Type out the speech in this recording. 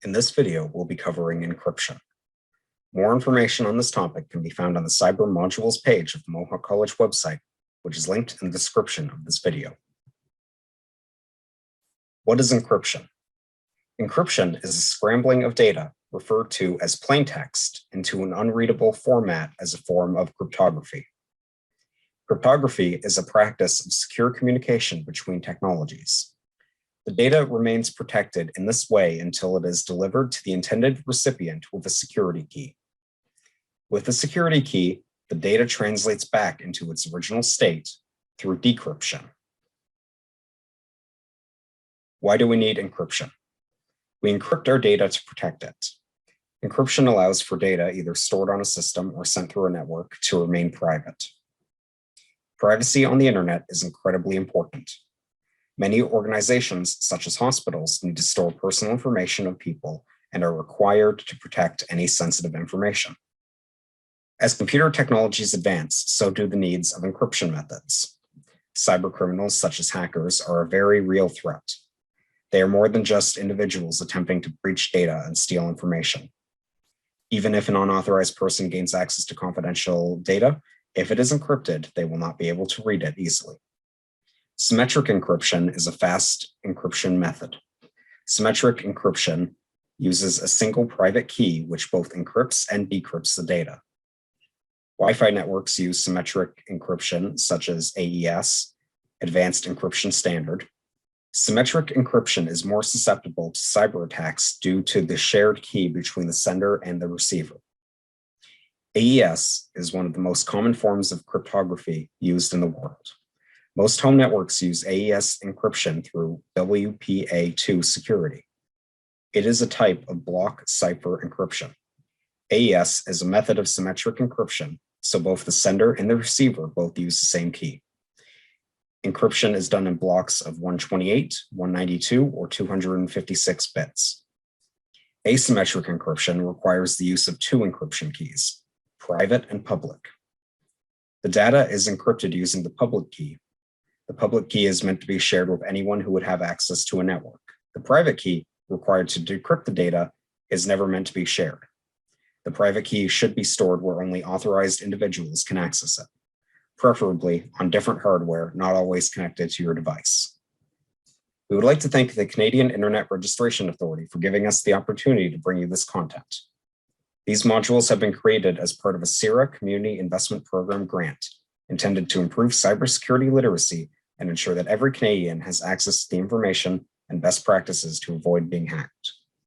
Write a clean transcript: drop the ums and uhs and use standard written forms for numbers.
In this video, we'll be covering encryption. More information on this topic can be found on the Cyber Modules page of the Mohawk College website, which is linked in the description of this video. What is encryption? Encryption is a scrambling of data, referred to as plain text, into an unreadable format as a form of cryptography. Cryptography is a practice of secure communication between technologies. The data remains protected in this way until it is delivered to the intended recipient with a security key. With the security key, the data translates back into its original state through decryption. Why do we need encryption? We encrypt our data to protect it. Encryption allows for data either stored on a system or sent through a network to remain private. Privacy on the internet is incredibly important. Many organizations, such as hospitals, need to store personal information of people and are required to protect any sensitive information. As computer technologies advance, so do the needs of encryption methods. Cybercriminals, such as hackers, are a very real threat. They are more than just individuals attempting to breach data and steal information. Even if an unauthorized person gains access to confidential data, if it is encrypted, they will not be able to read it easily. Symmetric encryption is a fast encryption method. Symmetric encryption uses a single private key which both encrypts and decrypts the data. Wi-Fi networks use symmetric encryption such as AES, Advanced Encryption Standard. Symmetric encryption is more susceptible to cyber attacks due to the shared key between the sender and the receiver. AES is one of the most common forms of cryptography used in the world. Most home networks use AES encryption through WPA2 security. It is a type of block cipher encryption. AES is a method of symmetric encryption, so both the sender and the receiver both use the same key. Encryption is done in blocks of 128, 192, or 256 bits. Asymmetric encryption requires the use of two encryption keys, private and public. The data is encrypted using the public key. The public key is meant to be shared with anyone who would have access to a network. The private key, required to decrypt the data, is never meant to be shared. The private key should be stored where only authorized individuals can access it, preferably on different hardware, not always connected to your device. We would like to thank the Canadian Internet Registration Authority for giving us the opportunity to bring you this content. These modules have been created as part of a CIRA Community Investment Program grant intended to improve cybersecurity literacy and ensure that every Canadian has access to the information and best practices to avoid being hacked.